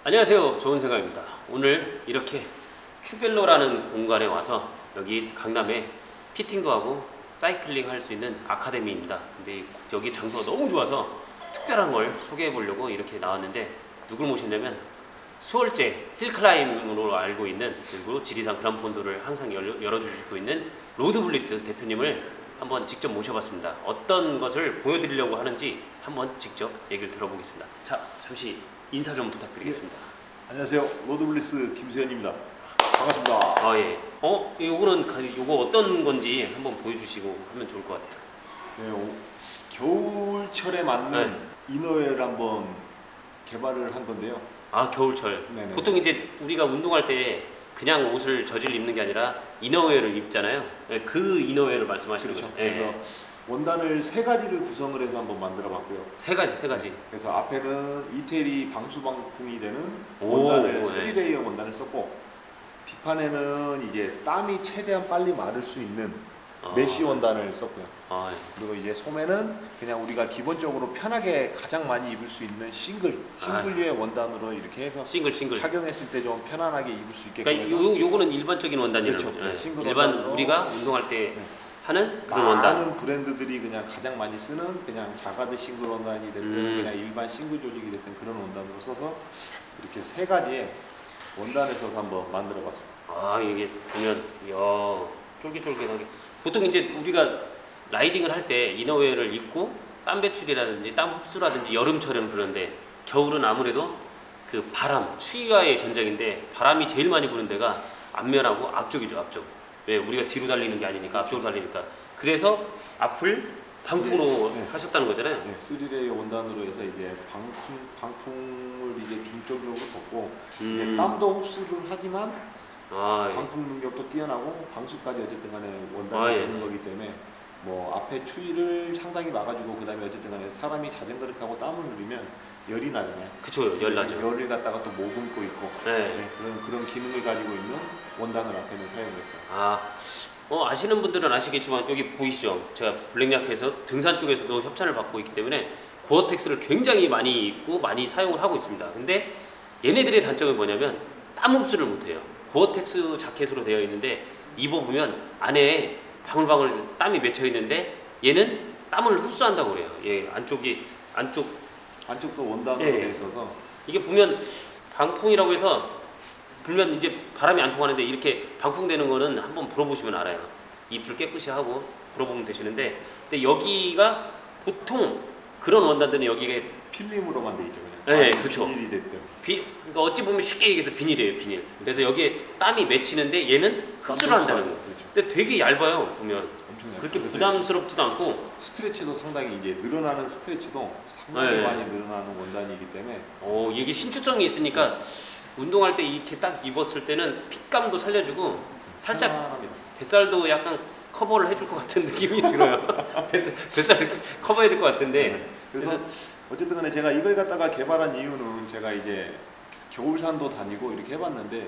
안녕하세요, 좋은 생각입니다. 오늘 이렇게 큐벨로라는 공간에 와서 여기 강남에 피팅도 하고 사이클링 할 수 있는 아카데미입니다. 근데 여기 장소가 너무 좋아서 특별한 걸 소개해 보려고 이렇게 나왔는데, 누굴 모셨냐면 수월제 힐클라임으로 알고 있는, 그리고 지리산 그란폰도를 항상 열어주시고 있는 로드블리스 대표님을 한번 직접 모셔봤습니다. 어떤 것을 보여드리려고 하는지 한번 직접 얘기를 들어보겠습니다. 자, 잠시 인사 좀 부탁드리겠습니다. 안녕하세요. 로드블리스 김세현입니다. 반갑습니다. 예. 요거 어떤 건지 한번 보여주시고 하면 좋을 것 같아요. 네, 겨울철에 맞는 네. 이너웨어를 한번 개발을 한 건데요. 아, 겨울철. 네네. 보통 이제 우리가 운동할 때 그냥 옷을 저질 입는 게 아니라 이너웨어를 입잖아요. 네, 그 이너웨어를 말씀하시는 그렇죠. 거죠. 예. 그래서 원단을 세 가지를 구성을 해서 한번 만들어 봤고요. 세 가지. 그래서 앞에는 이태리 방수방풍이 되는 오, 원단을 네. 3레이어 원단을 썼고, 뒷판에는 이제 땀이 최대한 빨리 마를 수 있는 메쉬 원단을 썼고요. 아, 예. 그리고 이제 소매는 그냥 우리가 기본적으로 편하게 가장 많이 입을 수 있는 싱글류의 원단으로 이렇게 해서 싱글. 착용했을 때 좀 편안하게 입을 수 있게끔 그러니까 해서 요거는 일반적인 원단이라는 그렇죠. 거죠. 예. 싱글 일반 원단으로. 우리가 운동할 때 네. 하는 그런 원단. 많은 브랜드들이 그냥 가장 많이 쓰는 그냥 자가드 싱글 원단이 됐든 그냥 일반 싱글 조직이 됐든 그런 원단으로 써서 이렇게 세 가지의 원단을 써서 한번 만들어 봤습니다. 아, 이게 보면 이야, 쫄깃쫄깃하게. 보통 이제 우리가 라이딩을 할 때 이너웨어를 입고 땀 배출이라든지 땀 흡수라든지 여름철에는 그런데, 겨울은 아무래도 그 바람, 추위와의 전쟁인데, 바람이 제일 많이 부는 데가 앞면하고 앞쪽이죠. 앞쪽. 왜? 우리가 뒤로 달리는 게 아니니까 앞쪽으로 달리니까. 그래서 앞을 방풍으로 네. 하셨다는 거잖아요. 네, 3레이어 원단으로 해서 이제 방풍을 이제 중점적으로 덮고 이제 땀도 흡수를 하지만 아, 예. 방풍 능력도 뛰어나고 방수까지 어쨌든 간에 원단이 아, 예. 되는 거기 때문에 뭐 앞에 추위를 상당히 막아주고, 그 다음에 어쨌든 간에 사람이 자전거를 타고 땀을 흘리면 열이 나잖아요. 그쵸, 열나죠. 열을 갖다가 또 머금고 있고, 네. 네, 그런 기능을 가지고 있는 원단을 앞에는 사용했어요. 아, 아시는 분들은 아시겠지만 여기 보이시죠? 제가 블랙야크에서 등산 쪽에서도 협찬을 받고 있기 때문에 고어텍스를 굉장히 많이 입고 많이 사용을 하고 있습니다. 근데 얘네들의 단점이 뭐냐면 땀 흡수를 못해요. 고어텍스 자켓으로 되어 있는데 입어보면 안에 방울방울 땀이 맺혀 있는데, 얘는 땀을 흡수한다고 그래요. 얘 안쪽도 원단으로 예. 돼 있어서 이게 보면 방풍이라고 해서 불면 이제 바람이 안 통하는데, 이렇게 방풍되는 거는 한번 불어보시면 알아요. 입술 깨끗이 하고 불어보면 되시는데, 근데 여기가 보통 그런 원단들은 여기에 필름으로만 돼 있죠, 그냥. 네, 그쵸. 비닐이 됐든. 그러니까 어찌 보면 쉽게 얘기해서 비닐이에요, 비닐. 그래서 여기에 땀이 맺히는데 얘는 흡수를 한다는 거예요. 그렇죠. 근데 되게 얇아요, 보면. 엄청 얇아요. 그렇게 그래서 부담스럽지도 않고. 스트레치도 상당히 이제 늘어나는 스트레치도 상당히 네. 많이 늘어나는 원단이기 때문에 이게 신축성이 있으니까 운동할 때 이렇게 딱 입었을 때는 핏감도 살려주고 살짝 편안합니다. 뱃살도 약간 커버를 해줄 것 같은 느낌이 들어요. 뱃살 커버해야 될 것 같은데. 네. 그래서 어쨌든 간에 제가 이걸 갖다가 개발한 이유는, 제가 이제 겨울산도 다니고 이렇게 해봤는데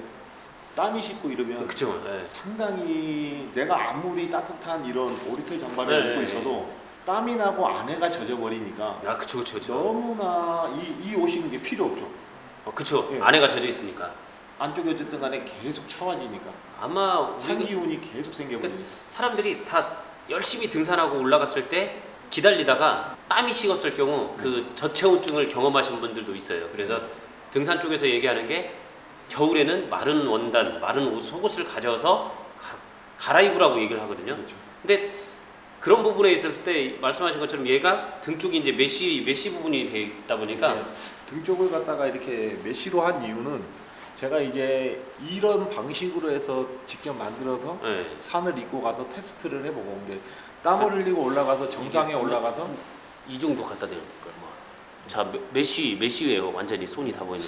땀이 씻고 이러면 그쵸. 네. 상당히 내가 아무리 따뜻한 이런 오리털 잠바를 네. 입고 있어도 땀이 나고 안에가 젖어버리니까 아, 그쵸. 너무나 이 옷이 이게 필요 없죠. 그쵸. 예. 안에가 젖어 있으니까. 안쪽에 어쨌든 간에 계속 차와지니까 아마 찬 우리가 기운이 계속 생겨버리니까. 그러니까 사람들이 다 열심히 등산하고 올라갔을 때 기다리다가 땀이 식었을 경우 그 저체온증을 경험하신 분들도 있어요. 그래서 등산 쪽에서 얘기하는 게, 겨울에는 마른 원단, 마른 옷, 속옷을 가져와서 갈아입으라고 얘기를 하거든요. 그렇죠. 근데 그런 부분에 있었을 때 말씀하신 것처럼 얘가 등 쪽이 이제 메쉬 부분이 되어 있다 보니까 네. 등 쪽을 갖다가 이렇게 메쉬로 한 이유는, 제가 이제 이런 방식으로 해서 직접 만들어서 네. 산을 입고 가서 테스트를 해보고, 이제 땀을 흘리고 올라가서 정상에 올라가서 이 정도 갖다 대는 거예요. 자, 메쉬예요. 완전히 손이 다 보이는.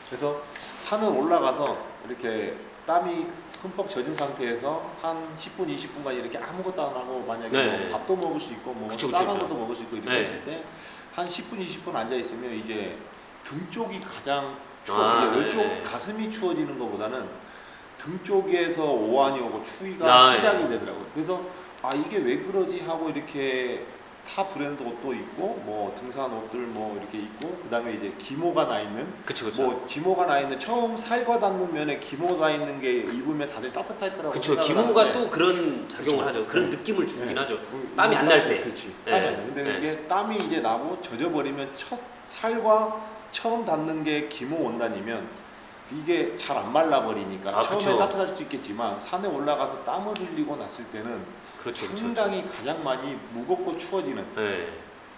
그래서 산을 올라가서 이렇게 땀이 흠뻑 젖은 상태에서 한 10분, 20분간 이렇게 아무것도 안 하고, 만약에 네. 뭐 밥도 먹을 수 있고 뭐 그쵸. 싸간 것도 먹을 수 있고 이렇게 네. 했을 때 한 10분, 20분 앉아 있으면 이제 등 쪽이 가장 이쪽 네. 가슴이 추워지는 것보다는 등 쪽에서 오한이 오고 추위가 시작이 되더라고요. 그래서 이게 왜 그러지 하고 이렇게 타 브랜드 옷도 있고 뭐 등산 옷들 뭐 이렇게 있고 그다음에 이제 기모가 나 있는 그쵸 그쵸. 뭐 기모가 나 있는 처음 살과 닿는 면에 기모 나 있는 게 입으면 다들 따뜻할 거라고 그쵸. 생각을 기모가 하는데 또 그런 작용을 그쵸. 하죠. 그런 네. 느낌을 주긴 네. 하죠. 땀이 안 날 때. 그렇지. 네. 땀이 안 나. 근데 네. 이게 땀이 이제 나고 젖어버리면 첫 살과 처음 닿는 게 기모 원단이면 이게 잘 안 말라버리니까 아, 처음에 그쵸. 따뜻할 수 있겠지만 산에 올라가서 땀을 흘리고 났을 때는 그렇죠. 그렇죠. 상당히 가장 많이 무겁고 추워지는 네.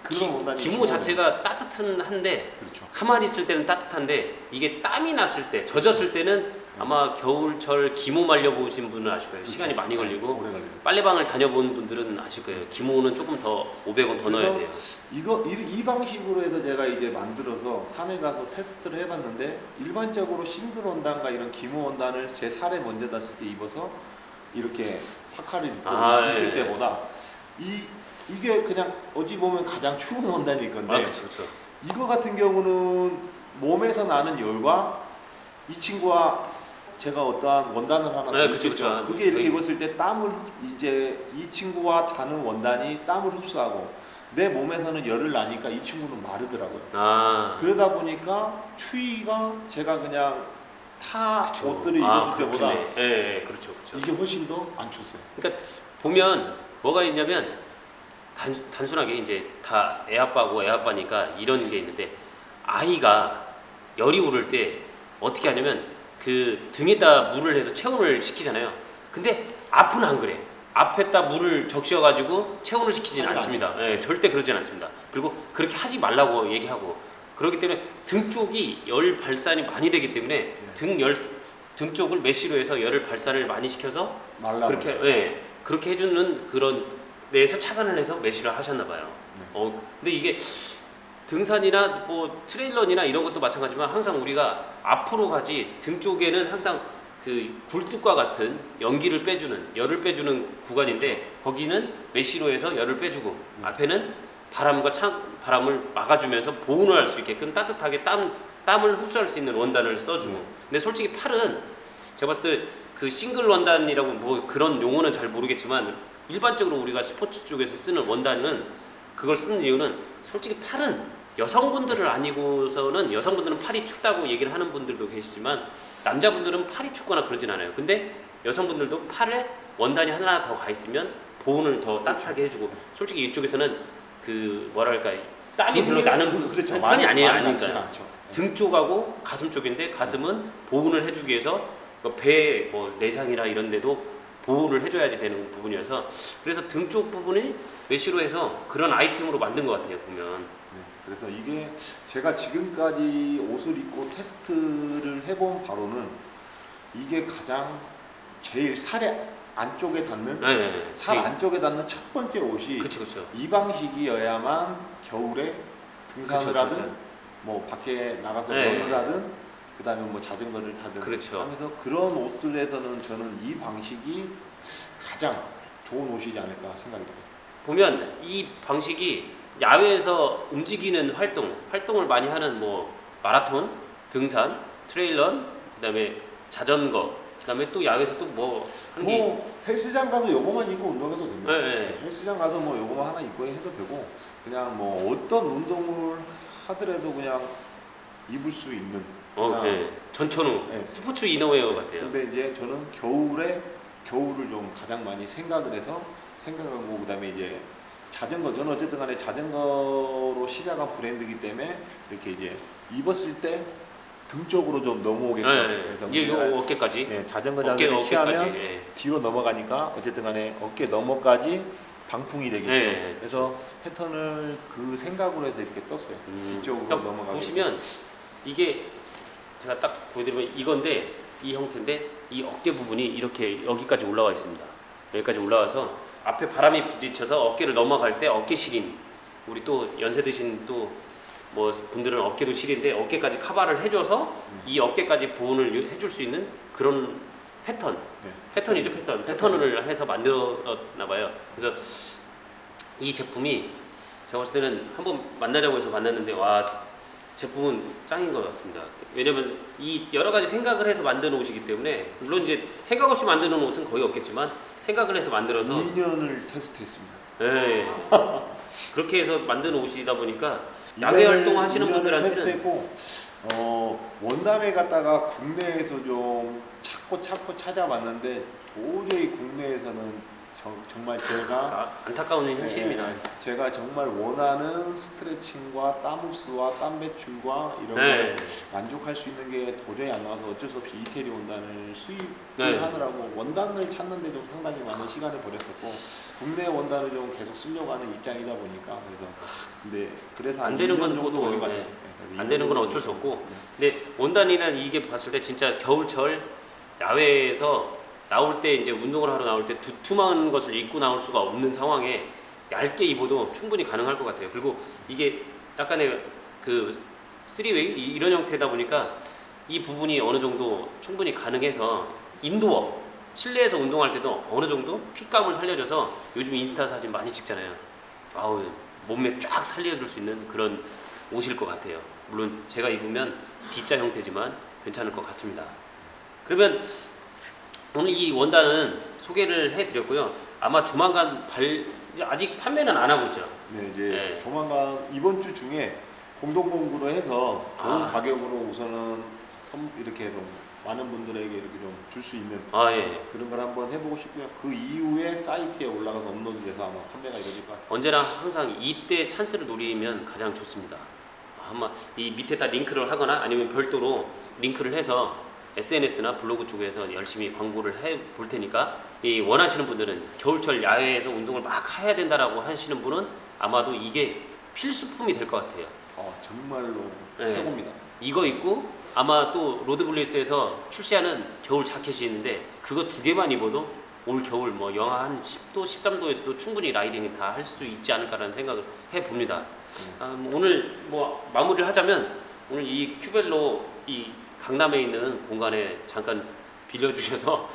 그런 원단이 기모 자체가 따뜻은 한데 그렇죠. 가만히 있을 때는 따뜻한데 이게 땀이 났을 때 젖었을 때는 아마 겨울철 기모 말려보신 분은 아실 거예요. 시간이 많이 걸리고 오래 걸려요. 빨래방을 다녀본 분들은 아실 거예요. 기모는 조금 더 500원 더 넣어야 돼요. 이 방식으로 해서 제가 이제 만들어서 산에 가서 테스트를 해봤는데 일반적으로 싱글 원단과 이런 기모 원단을 제 살에 먼저 닿았을 때 입어서 이렇게 파카를 입고 있을 예. 때보다 이게 그냥 어찌 보면 가장 추운 원단일 건데 그렇죠, 그렇죠. 이거 같은 경우는 몸에서 나는 열과 이 친구와 제가 어떠한 원단을 하나 네, 더 그쵸, 입겠죠. 그쵸. 그게 이렇게 네. 입었을 때 이제 이 친구와 다는 원단이 땀을 흡수하고 내 몸에서는 열을 나니까 이 친구는 마르더라고요. 아, 그러다 보니까 추위가 제가 그냥 타 그쵸. 옷들을 입었을 때보다 그렇겠네. 예, 그렇죠, 그렇죠. 이게 훨씬 더 안 춥어요. 그러니까 보면 뭐가 있냐면 단순하게 이제 다 애아빠고 애아빠니까 이런 게 있는데 아이가 열이 오를 때 어떻게 하냐면 그 등에다 물을 해서 체온을 시키잖아요. 근데 앞은 안 그래. 앞에다 물을 적셔가지고 체온을 시키지는 하지 않습니다. 예, 절대 그러진 않습니다. 그리고 그렇게 하지 말라고 얘기하고 그렇기 때문에 등 쪽이 열 발산이 많이 되기 때문에 등 쪽을 메쉬로 해서 열을 발산을 많이 시켜서 말라. 그렇게 해주는 그런 데에서 착안을 해서 메쉬를 하셨나 봐요. 네. 근데 이게 등산이나 뭐 트레일런이나 이런 것도 마찬가지지만 항상 우리가 앞으로 가지 등 쪽에는 항상 그 굴뚝과 같은 연기를 빼주는 열을 빼주는 구간인데 거기는 메쉬로 해서 열을 빼주고 앞에는 바람을 막아주면서 보온을 할 수 있게끔 따뜻하게 땀을 흡수할 수 있는 원단을 써주고 근데 솔직히 팔은 제가 봤을 때 그 싱글 원단이라고 뭐 그런 용어는 잘 모르겠지만 일반적으로 우리가 스포츠 쪽에서 쓰는 원단은 그걸 쓰는 이유는 솔직히 팔은 여성분들을 아니고서는 여성분들은 팔이 춥다고 얘기를 하는 분들도 계시지만 남자분들은 팔이 춥거나 그러진 않아요. 근데 여성분들도 팔에 원단이 하나 더 가 있으면 보온을 더 따뜻하게 해주고 솔직히 이쪽에서는 그 뭐랄까 땀이 별로 나는 그렇죠. 편이 아니에요. 많이 아니니까 나지는 않죠. 등 쪽하고 가슴 쪽인데 가슴은 보온을 해주기 위해서 배 뭐 내장이나 이런 데도 보호를 해줘야지 되는 부분이어서 그래서 등 쪽 부분이 메쉬로 해서 그런 아이템으로 만든 것 같아요 보면. 네, 그래서 이게 제가 지금까지 옷을 입고 테스트를 해본 바로는 이게 가장 제일 살의 안쪽에 닿는 네, 살 안쪽에 닿는 첫 번째 옷이 그렇죠, 그렇죠. 이 방식이어야만 겨울에 등산을 그쵸, 하든 진짜. 뭐 밖에 나가서 네. 런을 하든 그다음에 뭐 자전거를 타든 그렇죠. 하면서 그런 옷들에서는 저는 이 방식이 가장 좋은 옷이지 않을까 생각이 들어요. 보면 이 방식이 야외에서 움직이는 활동을 많이 하는 뭐 마라톤, 등산, 트레일런, 그다음에 자전거, 그다음에 또 야외에서 또 뭐 하는 게 뭐 헬스장 가서 요거만 입고 운동해도 됩니다. 네. 헬스장 가서 뭐 요거만 하나 입고 해도 되고 그냥 뭐 어떤 운동을 하더라도 그냥 입을 수 있는 그냥 네. 전천후 네. 스포츠 이너웨어 같아요. 근데 이제 저는 겨울을 좀 가장 많이 생각하고 그다음에 이제 저는 어쨌든 간에 자전거로 시작한 브랜드이기 때문에 이렇게 이제 입었을 때 등 쪽으로 좀 넘어오게끔 그래서 이 우리가 어깨까지 자전거 어깨, 자세를 취하면 어깨까지. 예. 뒤로 넘어가니까 어쨌든 간에 어깨 너머까지 방풍이 되겠죠. 네. 그래서 패턴을 그 생각으로 해서 이렇게 떴어요. 이쪽으로 그러니까 넘어가게. 보시면 이게 제가 딱 보여드리면 이건데 이 형태인데 이 어깨 부분이 이렇게 여기까지 올라와 있습니다. 여기까지 올라와서 앞에 바람이 부딪혀서 어깨를 넘어갈 때 어깨 시린 우리 또 연세 드신 또 뭐 분들은 어깨도 시린데 어깨까지 커버를 해줘서 이 어깨까지 보온을 해줄 수 있는 그런 패턴 네. 패턴이죠 패턴을 해서 만들었나 봐요. 그래서 이 제품이 제가 봤을 때는 한번 만나자고 해서 만났는데 와 제품은 짱인 것 같습니다. 왜냐면 이 여러 가지 생각을 해서 만든 옷이기 때문에 물론 이제 생각 없이 만드는 옷은 거의 없겠지만 생각을 해서 만들어서 2년을 테스트했습니다. 네. 그렇게 해서 만든 옷이다 보니까 야외 활동하시는 분들한테는 테스트했고 원단에 갖다가 국내에서 좀 찾고 찾아봤는데 도저히 국내에서는 정말 제가 안타까운 현실입니다. 제가 정말 원하는 스트레칭과 땀 흡수와 땀 배출과 이런 네. 걸 만족할 수 있는 게 도저히 안 나와서 어쩔 수 없이 이태리 원단을 수입을 네. 하느라고 원단을 찾는데 좀 상당히 많은 시간을 보냈었고 국내 원단을 좀 계속 쓰려고 하는 입장이다 보니까 그래서 안 되는 건 정도 걸린 것 네. 같아요. 안 되는 건 어쩔 수 없고, 근데 원단이란 이게 봤을 때 진짜 겨울철 야외에서 나올 때 이제 운동을 하러 나올 때 두툼한 것을 입고 나올 수가 없는 상황에 얇게 입어도 충분히 가능할 것 같아요. 그리고 이게 약간의 그 3웨이 이런 형태다 보니까 이 부분이 어느 정도 충분히 가능해서 인도어 실내에서 운동할 때도 어느 정도 핏감을 살려줘서 요즘 인스타 사진 많이 찍잖아요. 아우 몸매 쫙 살려줄 수 있는 그런 옷일 것 같아요. 물론 제가 입으면 D자 형태지만 괜찮을 것 같습니다. 그러면 오늘 이 원단은 소개를 해드렸고요. 아마 조만간 아직 판매는 안 하고 있죠. 네, 이제 네. 조만간 이번 주 중에 공동 공구로 해서 좋은 아. 가격으로 우선은 이렇게 좀 많은 분들에게 이렇게 좀 줄 수 있는 예. 그런 걸 한번 해보고 싶고요. 그 이후에 사이트에 올라가서 업로드돼서 아마 판매가 이루어질 것 같아요. 언제나 항상 이때 찬스를 노리면 가장 좋습니다. 아마 이 밑에다 링크를 하거나 아니면 별도로 링크를 해서 SNS나 블로그 쪽에서 열심히 광고를 해 볼 테니까 이 원하시는 분들은 겨울철 야외에서 운동을 막 해야 된다라고 하시는 분은 아마도 이게 필수품이 될 것 같아요. 정말로 네. 최고입니다. 이거 입고 아마 또 로드블리스에서 출시하는 겨울 자켓이 있는데 그거 2개만 입어도 올 겨울 뭐 영하 한 10도, 13도에서도 충분히 라이딩을 다 할 수 있지 않을까라는 생각을 해봅니다. 오늘 뭐 마무리를 하자면 오늘 이 큐벨로 이 강남에 있는 공간에 잠깐 빌려주셔서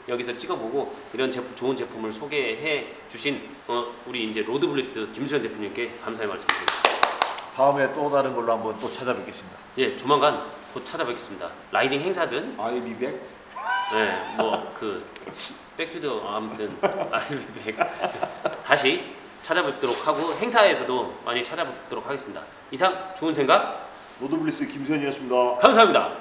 여기서 찍어보고 이런 좋은 제품을 소개해 주신 우리 이제 로드블리스 김수현 대표님께 감사의 말씀드립니다. 다음에 또 다른 걸로 한번 또 찾아뵙겠습니다. 예, 조만간 곧 찾아뵙겠습니다. 라이딩 행사든 I'll be back. 네, 뭐 그 백투더 아무튼 알비백 다시 찾아뵙도록 하고 행사에서도 많이 찾아뵙도록 하겠습니다. 이상 좋은 생각 로드블리스 김수현이었습니다. 감사합니다.